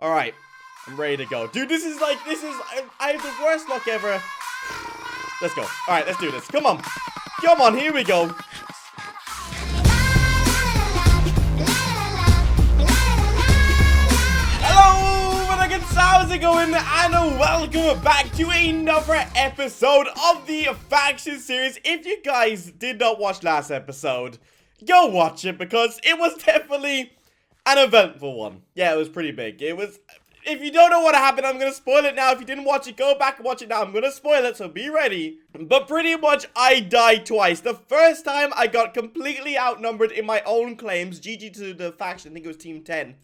Alright, I'm ready to go. Dude, I have the worst luck ever. Let's go. Alright, let's do this. Come on. Come on, here we go. How's it going? And welcome back to another episode of the Faction series. If you guys did not watch last episode, go watch it because it was definitely an eventful one. Yeah, it was pretty big. It was. If you don't know what happened, I'm gonna spoil it now. If you didn't watch it, go back and watch it now. I'm gonna spoil it, so be ready. But pretty much, I died twice. The first time, I got completely outnumbered in my own claims. GG to the faction, I think it was Team 10.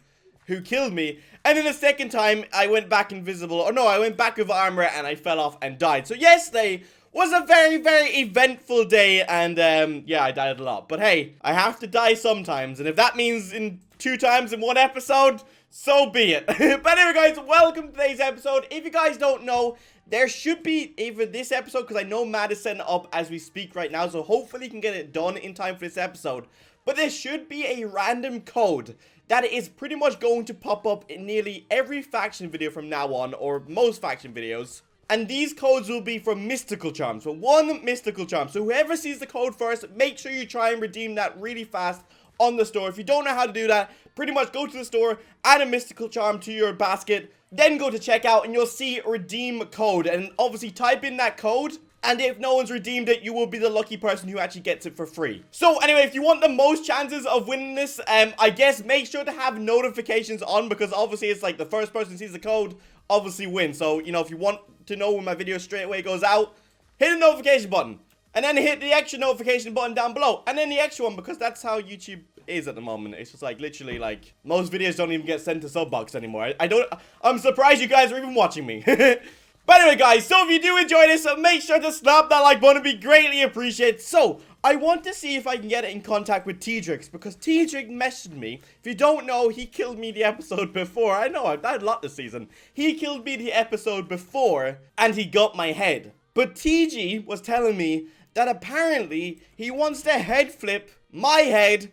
Who killed me, and then the second time I went back invisible, or no, I went back with armor and I fell off and died. So yesterday was a very, very eventful day, and yeah, I died a lot. But hey, I have to die sometimes, and if that means in 2 times in 1 episode, so be it. But anyway, guys, welcome to today's episode. If you guys don't know, there should be either this episode, because I know Matt is setting up as we speak right now, so hopefully he can get it done in time for this episode. But there should be a random code that is pretty much going to pop up in nearly every faction video from now on, or most faction videos. And these codes will be from mystical charms. So 1 mystical charm. So whoever sees the code first, make sure you try and redeem that really fast on the store. If you don't know how to do that, pretty much go to the store, add a mystical charm to your basket, then go to checkout and you'll see redeem code. And obviously type in that code. And if no one's redeemed it, you will be the lucky person who actually gets it for free. So anyway, if you want the most chances of winning this, I guess make sure to have notifications on, because obviously it's like the first person who sees the code obviously wins. So, you know, if you want to know when my video straight away goes out, hit the notification button. And then hit the extra notification button down below. And then the extra one, because that's how YouTube is at the moment. It's just like literally like most videos don't even get sent to Subbox anymore. I'm surprised you guys are even watching me. But anyway, guys, so if you do enjoy this, make sure to slap that like button. It'd be greatly appreciated. So, I want to see if I can get in contact with T-Drix, because T-Drix messaged me. If you don't know, he killed me the episode before. I know, I've died a lot this season. He killed me the episode before, and he got my head. But TG was telling me that apparently he wants to head flip my head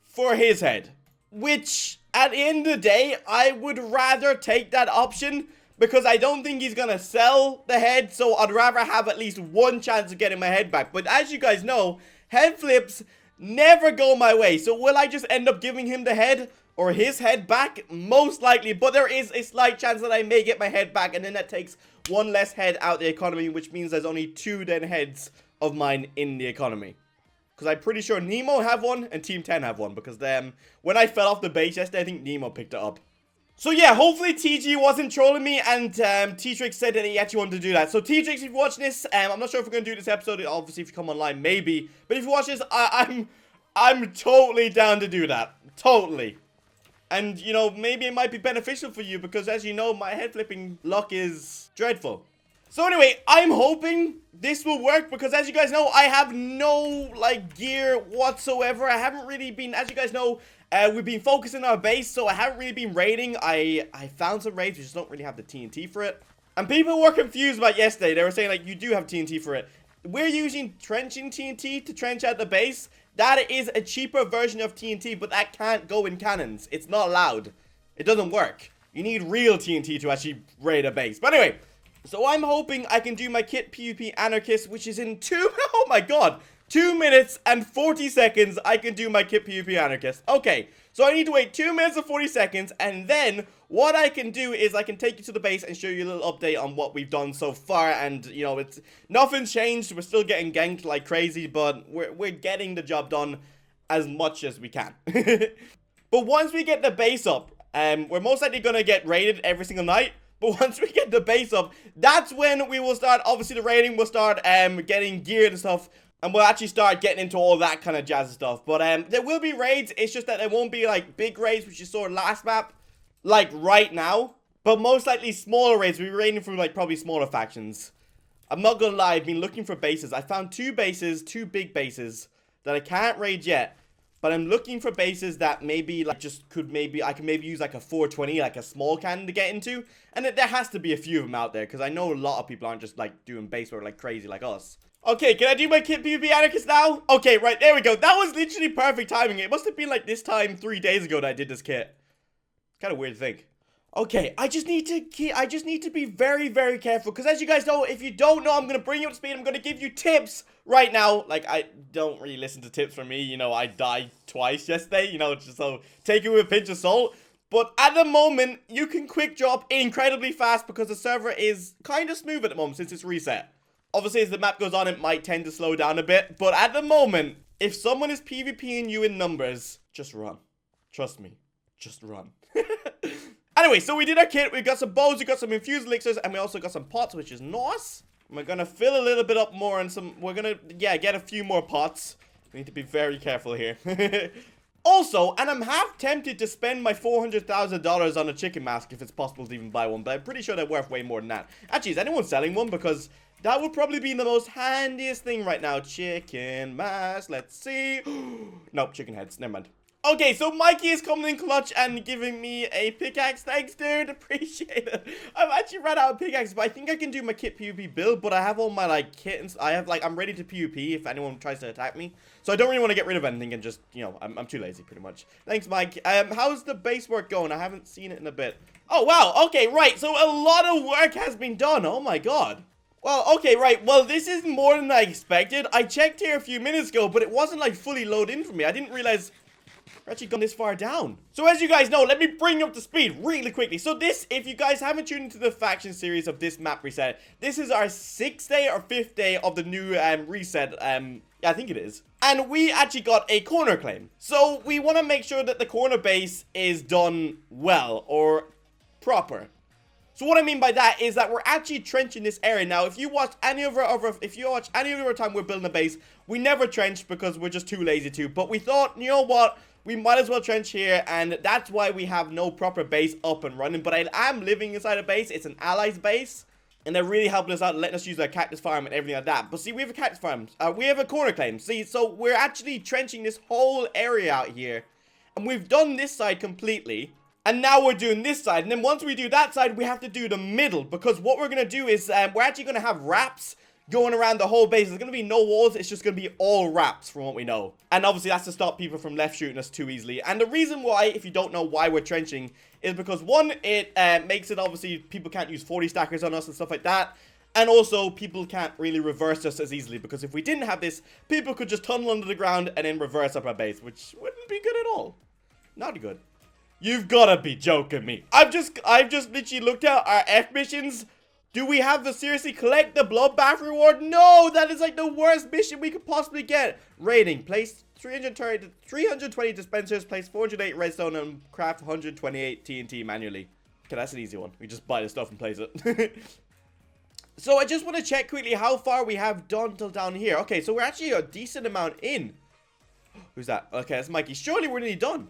for his head. Which, at the end of the day, I would rather take that option, because I don't think he's gonna sell the head, so I'd rather have at least 1 chance of getting my head back. But as you guys know, head flips never go my way. So will I just end up giving him the head or his head back? Most likely, but there is a slight chance that I may get my head back, and then that takes 1 less head out the economy, which means there's only 2 then heads of mine in the economy. Because I'm pretty sure Nemo have 1 and Team 10 have 1, because when I fell off the base yesterday, I think Nemo picked it up. So yeah, hopefully TG wasn't trolling me, and T-Trix said that he actually wanted to do that. So T-Trix, if you're watching this, I'm not sure if we're going to do this episode. Obviously, if you come online, maybe. But if you watch this, I'm totally down to do that. Totally. And, you know, maybe it might be beneficial for you, because as you know, my head flipping luck is dreadful. So anyway, I'm hoping this will work, because as you guys know, I have no, like, gear whatsoever. I haven't really been, as you guys know, we've been focusing on our base, so I haven't really been raiding. I found some raids, we just don't really have the TNT for it. And people were confused about yesterday. They were saying, like, you do have TNT for it. We're using trenching TNT to trench out the base. That is a cheaper version of TNT, but that can't go in cannons. It's not allowed. It doesn't work. You need real TNT to actually raid a base. But anyway, so I'm hoping I can do my kit PvP Anarchist, which is in 2 minutes and 40 seconds, I can do my kit PvP Anarchist. Okay, so I need to wait 2 minutes and 40 seconds, and then what I can do is I can take you to the base and show you a little update on what we've done so far. And, you know, nothing's changed. We're still getting ganked like crazy, but we're getting the job done as much as we can. But once we get the base up, we're most likely going to get raided every single night. But once we get the base up, that's when we will start, obviously the raiding will start getting geared and stuff. And we'll actually start getting into all that kind of jazz stuff. But there will be raids. It's just that there won't be like big raids, which you saw last map, like right now. But most likely smaller raids. We'll be raiding from like probably smaller factions. I'm not gonna lie, I've been looking for bases. I found 2 bases, 2 big bases that I can't raid yet. But I'm looking for bases that maybe like I can maybe use like a 420, like a small cannon to get into. And there has to be a few of them out there, because I know a lot of people aren't just like doing base work like crazy like us. Okay, can I do my kit PvP Anarchist now? Okay, right, there we go. That was literally perfect timing. It must have been like this time 3 days ago that I did this kit. Kind of weird to think. Okay, I just need to be very, very careful, because as you guys know, if you don't know, I'm gonna bring you up to speed. I'm gonna give you tips right now. Like, I don't really listen to tips from me, you know, I died twice yesterday, you know, just so take it with a pinch of salt. But at the moment, you can quick drop incredibly fast because the server is kind of smooth at the moment since it's reset. Obviously, as the map goes on, it might tend to slow down a bit, but at the moment, if someone is PvPing you in numbers, just run. Trust me, just run. Anyway, so we did our kit. We got some bows, we got some infused elixirs, and we also got some pots, which is nice. We're gonna fill a little bit up more and we're gonna, yeah, get a few more pots. We need to be very careful here. Also, and I'm half tempted to spend my $400,000 on a chicken mask if it's possible to even buy one, but I'm pretty sure they're worth way more than that. Actually, is anyone selling one? Because that would probably be the most handiest thing right now. Chicken mask, let's see. Nope, chicken heads, never mind. Okay, so Mikey is coming in clutch and giving me a pickaxe. Thanks, dude. Appreciate it. I've actually ran out of pickaxes, but I think I can do my kit PvP build, but I have all my, like, kittens. I'm ready to PvP if anyone tries to attack me. So I don't really want to get rid of anything and just, you know, I'm too lazy, pretty much. Thanks, Mike. How's the base work going? I haven't seen it in a bit. Oh, wow. Okay, right. So a lot of work has been done. Oh, my God. Well, okay, right. Well, this is more than I expected. I checked here a few minutes ago, but it wasn't, like, fully loaded in for me. I didn't realize we're actually gone this far down. So as you guys know, let me bring you up to speed really quickly. So this, if you guys haven't tuned into the faction series of this map reset, this is our 6th day or 5th day of the new reset. Yeah, I think it is. And we actually got a corner claim. So we want to make sure that the corner base is done well or proper. So what I mean by that is that we're actually trenching this area. Now, if you watch any of our time we're building a base, we never trenched because we're just too lazy to. But we thought, you know what? We might as well trench here, and that's why we have no proper base up and running. But I am living inside a base. It's an allies base, and they're really helping us out, letting us use our cactus farm and everything like that. But see, we have a cactus farm. We have a corner claim. See, so we're actually trenching this whole area out here, and we've done this side completely. And now we're doing this side. And then once we do that side, we have to do the middle. Because what we're going to do is we're actually going to have wraps going around the whole base. There's going to be no walls. It's just going to be all wraps from what we know. And obviously that's to stop people from left shooting us too easily. And the reason why, if you don't know why we're trenching, is because one, it makes it obviously people can't use 40 stackers on us and stuff like that. And also, people can't really reverse us as easily. Because if we didn't have this, people could just tunnel under the ground and then reverse up our base. Which wouldn't be good at all. Not good. You've gotta be joking me. I've just literally looked at our F missions. Do we have to seriously collect the bloodbath reward? No, that is like the worst mission we could possibly get. Rating, place 320 dispensers, place 408 redstone, and craft 128 TNT manually. Okay, that's an easy one. We just buy the stuff and place it. So I just want to check quickly how far we have done till down here. Okay, so we're actually a decent amount in. Who's that? Okay, that's Mikey. Surely we're nearly done.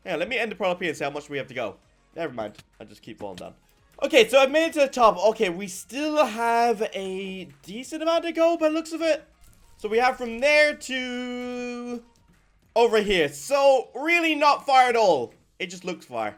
Yeah, let me end the product here and see how much we have to go. Never mind. I just keep falling down. Okay, so I've made it to the top. Okay, we still have a decent amount to go by the looks of it. So we have from there to over here. So really not far at all. It just looks far.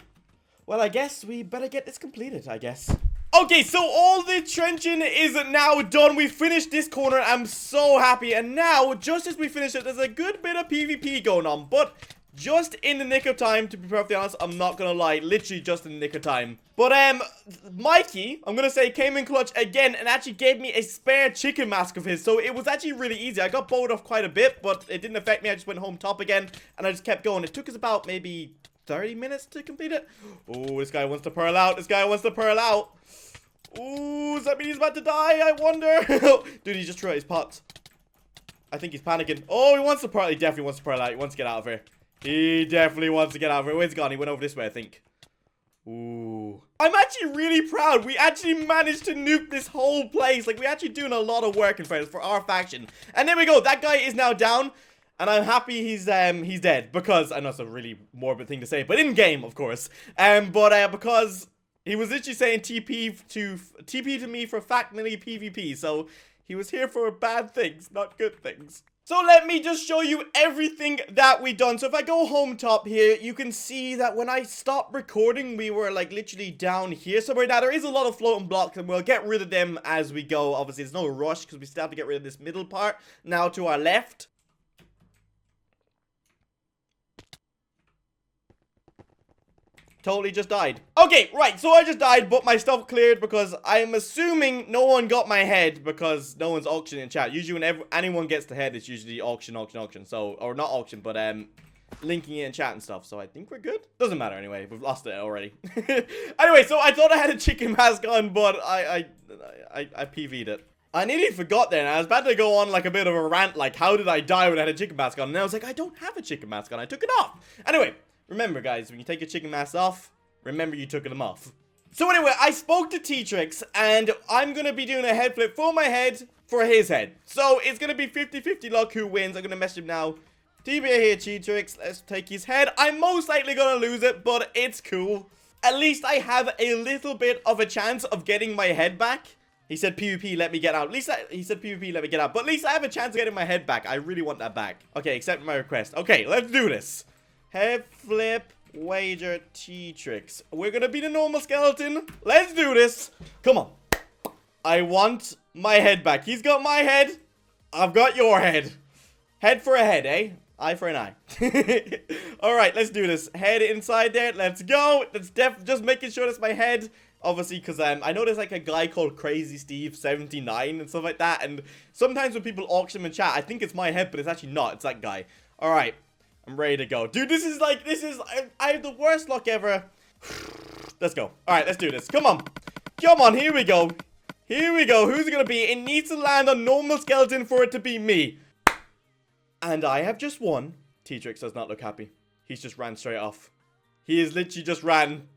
Well, I guess we better get this completed, I guess. Okay, so all the trenching is now done. We finished this corner. I'm so happy. And now, just as we finish it, there's a good bit of PvP going on. But just in the nick of time, to be perfectly honest, I'm not gonna lie, literally just in the nick of time. But, Mikey, I'm gonna say, came in clutch again and actually gave me a spare chicken mask of his. So it was actually really easy. I got bowed off quite a bit, but it didn't affect me. I just went home top again, and I just kept going. It took us about maybe 30 minutes to complete it. Oh, this guy wants to pearl out. This guy wants to pearl out. Ooh, does that mean he's about to die? I wonder. Dude, he just threw out his pots. I think he's panicking. Oh, he wants to pearl. He definitely wants to pearl out. He wants to get out of here. He definitely wants to get out of here. Where's he gone? He went over this way, I think. Ooh. I'm actually really proud. We actually managed to nuke this whole place. Like, we're actually doing a lot of work, in friends, for our faction. And there we go. That guy is now down. And I'm happy he's dead. Because, I know it's a really morbid thing to say, but in game, of course. Because he was literally saying TP to me for factionally PvP. So, he was here for bad things, not good things. So let me just show you everything that we done. So if I go home top here, you can see that when I stopped recording, we were like literally down here somewhere. Now there is a lot of floating blocks and we'll get rid of them as we go. Obviously there's no rush because we still have to get rid of this middle part. Now to our left. totally just died. Okay, right, so I just died, but my stuff cleared because I'm assuming no one got my head because no one's auctioning in chat. Usually when anyone gets the head, it's usually auction. So, or not auction, but linking it in chat and stuff. So I think we're good. Doesn't matter anyway. We've lost it already. Anyway, so I thought I had a chicken mask on, but I PV'd it. I nearly forgot then. I was about to go on like a bit of a rant, like how did I die when I had a chicken mask on? And I was like, I don't have a chicken mask on. I took it off. Anyway, remember guys, when you take your chicken mask off, remember you took them off. So anyway, I spoke to T-Trix, and I'm going to be doing a head flip for my head for his head. So it's going to be 50-50 luck who wins. I'm going to message him now. TBA here, T-Trix. Let's take his head. I'm most likely going to lose it, but it's cool. At least I have a little bit of a chance of getting my head back. He said PvP, let me get out. At least he said PvP, let me get out. But at least I have a chance of getting my head back. I really want that back. Okay, accept my request. Okay, let's do this. Head flip, wager, T-Trix. We're gonna be the normal skeleton. Let's do this. Come on. I want my head back. He's got my head. I've got your head. Head for a head, eh? Eye for an eye. Alright, let's do this. Head inside there. Let's go. That's just making sure that's my head. Obviously, because I know there's like a guy called Crazy Steve 79 and stuff like that. And sometimes when people auction in chat, I think it's my head, but it's actually not. It's that guy. Alright. I'm ready to go. Dude, I have the worst luck ever. Let's go. Alright, let's do this. Come on. Come on, here we go. Here we go. Who's it gonna be? It needs to land on normal skeleton for it to be me. And I have just won. T-Trix does not look happy. He's just ran straight off. He is literally just ran.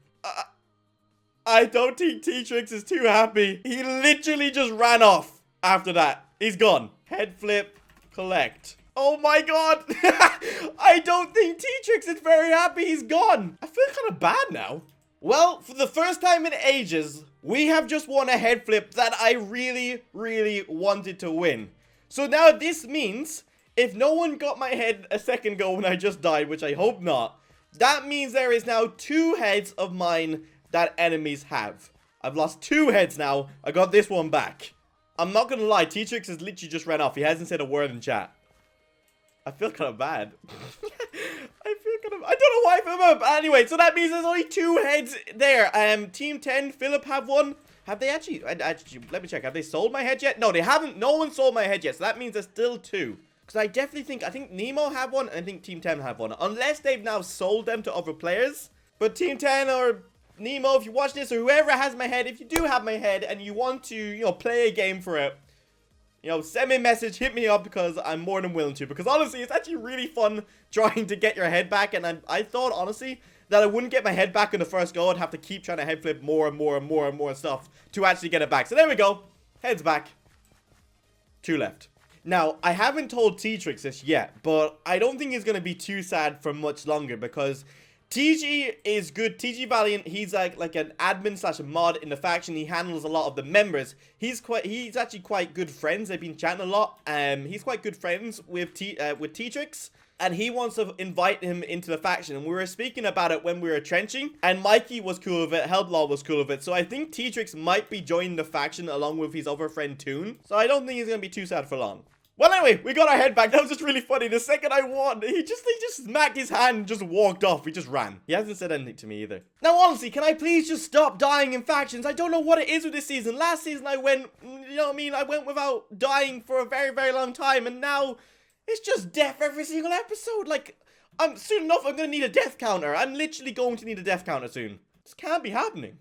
I don't think T-Trix is too happy. He literally just ran off after that. He's gone. Head flip, collect. Oh my god. I don't think T-Trix is very happy. He's gone. I feel kind of bad now. Well, for the first time in ages, we have just won a head flip that I really, really wanted to win. So now this means if no one got my head a second ago when I just died, which I hope not, that means there is now 2 heads of mine that enemies have. I've lost 2 heads now. I got this one back. I'm not gonna lie, T-Trix has literally just ran off. He hasn't said a word in chat. I feel kind of bad. I don't know why I feel bad. But anyway, so that means there's only 2 heads there. Team 10, Philip have one. Have they actually, let me check. Have they sold my head yet? No, they haven't. No one sold my head yet. So that means there's still 2. Because I definitely think Nemo have one. And I think Team 10 have one. Unless they've now sold them to other players. But Team 10 or Nemo, if you watch this, or whoever has my head, if you do have my head and you want to, you know, play a game for it, you know, send me a message, hit me up, because I'm more than willing to. Because honestly, it's actually really fun trying to get your head back. And I thought, honestly, that I wouldn't get my head back in the first go. I'd have to keep trying to head flip more and more and more and more stuff to actually get it back. So there we go. Head's back. 2 left. Now, I haven't told T-Trix this yet, but I don't think he's going to be too sad for much longer, because TG is good. TG Valiant, he's like an admin slash a mod in the faction. He handles a lot of the members. He's actually quite good friends. They've been chatting a lot. He's quite good friends with T-Trix, and he wants to invite him into the faction. And we were speaking about it when we were trenching, and Mikey was cool with it. Helplaw was cool with it. So I think T-Trix might be joining the faction along with his other friend Toon. So I don't think he's gonna be too sad for long. Well, anyway, we got our head back. That was just really funny. The second I won, he just smacked his hand and just walked off. He just ran. He hasn't said anything to me either. Now, honestly, can I please just stop dying in factions? I don't know what it is with this season. Last season, I went, you know what I mean? I went without dying for a very, very long time. And now, it's just death every single episode. Like, soon enough, I'm going to need a death counter. I'm literally going to need a death counter soon. This can't be happening.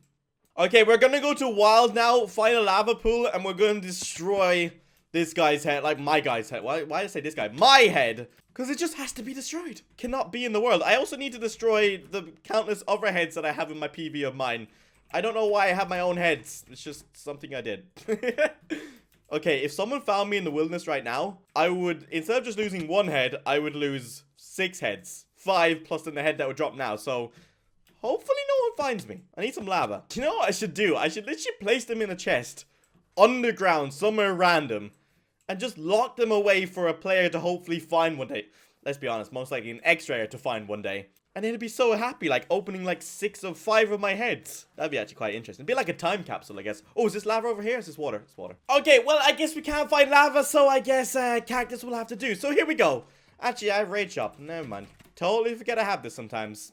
Okay, we're going to go to Wild now, find a lava pool, and we're going to destroy this guy's head, like my guy's head. Why did I say this guy? My head! Because it just has to be destroyed. Cannot be in the world. I also need to destroy the countless other heads that I have in my PV of mine. I don't know why I have my own heads. It's just something I did. Okay, if someone found me in the wilderness right now, I would, instead of just losing 1 head, I would lose 6 heads. 5 plus in the head that would drop now. So, hopefully no one finds me. I need some lava. Do you know what I should do? I should literally place them in a chest underground, somewhere random, and just lock them away for a player to hopefully find one day. Let's be honest, most likely an X-rayer to find one day. And it'd be so happy, like opening like 6 or 5 of my heads. That'd be actually quite interesting. It'd be like a time capsule, I guess. Oh, is this lava over here? Is this water? It's water. Okay, well, I guess we can't find lava, so I guess cactus will have to do. So here we go. Actually, I have raid shop. Never mind. Totally forget I have this sometimes.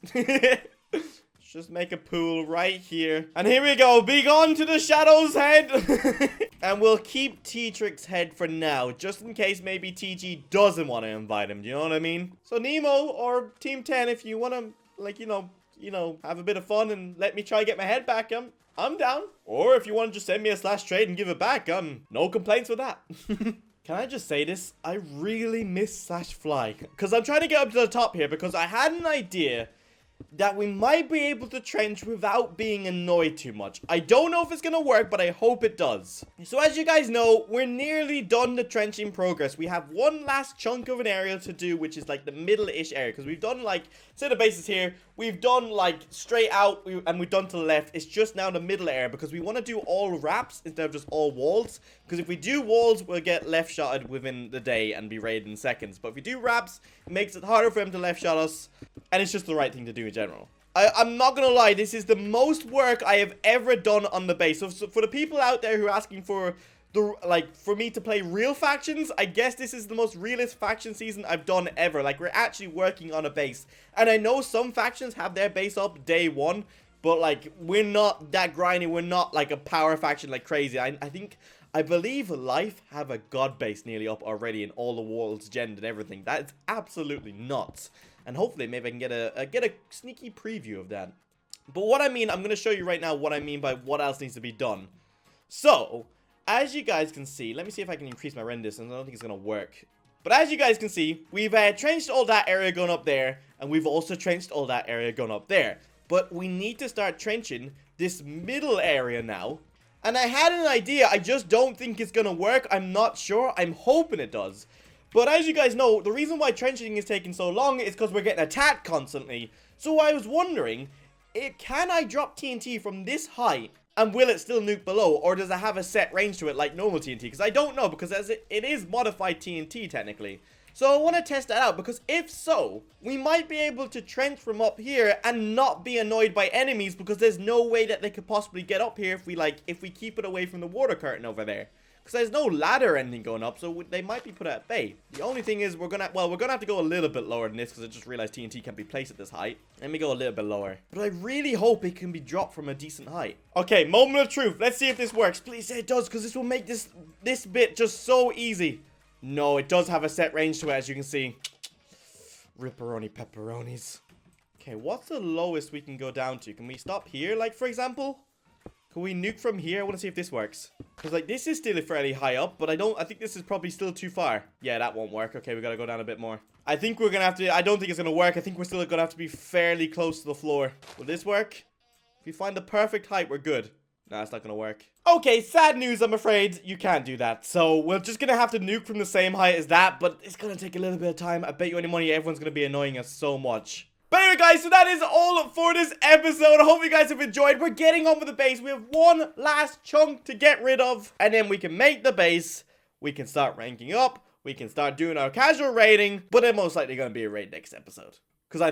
Let's just make a pool right here. And here we go. Be gone to the Shadow's head. And we'll keep T-Tric's head for now, just in case maybe TG doesn't want to invite him. Do you know what I mean? So Nemo or Team 10, if you want to, like, you know, have a bit of fun and let me try get my head back, I'm down. Or if you want to just send me a slash trade and give it back, no complaints with that. Can I just say this? I really miss slash fly. Because I'm trying to get up to the top here because I had an idea that we might be able to trench without being annoyed too much. I don't know if it's gonna work, but I hope it does. So as you guys know, we're nearly done the trenching progress. We have one last chunk of an area to do, which is like the middle-ish area, because we've done like, say the base is here, we've done like straight out, and we've done to the left. It's just now the middle area, because we want to do all wraps instead of just all walls, because if we do walls, we'll get left shotted within the day and be raided in seconds. But if we do wraps, it makes it harder for him to left shot us, and it's just the right thing to do in general. I'm not gonna lie, this is the most work I have ever done on the base. So for the people out there who are asking for for me to play real factions, I guess this is the most realist faction season I've done ever. Like, we're actually working on a base. And I know some factions have their base up day one, but like, we're not that grindy. We're not like a power faction like crazy. I believe Life have a god base nearly up already in all the walls, gen and everything. That is absolutely nuts. And hopefully maybe I can get a sneaky preview of that. But what I mean, I'm going to show you right now what I mean by what else needs to be done. So, as you guys can see, let me see if I can increase my render distance. I don't think it's going to work. But as you guys can see, we've trenched all that area going up there. And we've also trenched all that area going up there. But we need to start trenching this middle area now. And I had an idea. I just don't think it's going to work. I'm not sure. I'm hoping it does. But as you guys know, the reason why trenching is taking so long is because we're getting attacked constantly. So I was wondering, can I drop TNT from this height and will it still nuke below? Or does it have a set range to it like normal TNT? Because I don't know, because it is modified TNT technically. So I want to test that out, because if so, we might be able to trench from up here and not be annoyed by enemies, because there's no way that they could possibly get up here if we keep it away from the water curtain over there. Because there's no ladder or anything going up, so they might be put at bay. The only thing is we're gonna have to go a little bit lower than this, because I just realized TNT can be placed at this height. Let me go a little bit lower. But I really hope it can be dropped from a decent height. Okay, moment of truth. Let's see if this works. Please say it does, because this will make this bit just so easy. No, it does have a set range to it, as you can see. Ripperoni pepperonis. Okay, what's the lowest we can go down to? Can we stop here, like, for example? Can we nuke from here? I want to see if this works. Because, like, this is still fairly high up, but I think this is probably still too far. Yeah, that won't work. Okay, we got to go down a bit more. I think we're going to have to... I don't think it's going to work. I think we're still going to have to be fairly close to the floor. Will this work? If we find the perfect height, we're good. Nah, it's not going to work. Okay, sad news, I'm afraid. You can't do that. So, we're just going to have to nuke from the same height as that, but it's going to take a little bit of time. I bet you any money everyone's going to be annoying us so much. But anyway, guys, so that is all for this episode. I hope you guys have enjoyed. We're getting on with the base. We have one last chunk to get rid of, and then we can make the base. We can start ranking up. We can start doing our casual raiding, but they're most likely going to be a raid next episode. Because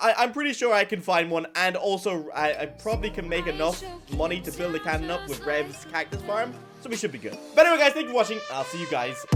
I'm pretty sure I can find one, and also I probably can make enough money to build a cannon up with Rev's cactus farm, so we should be good. But anyway, guys, thank you for watching. I'll see you guys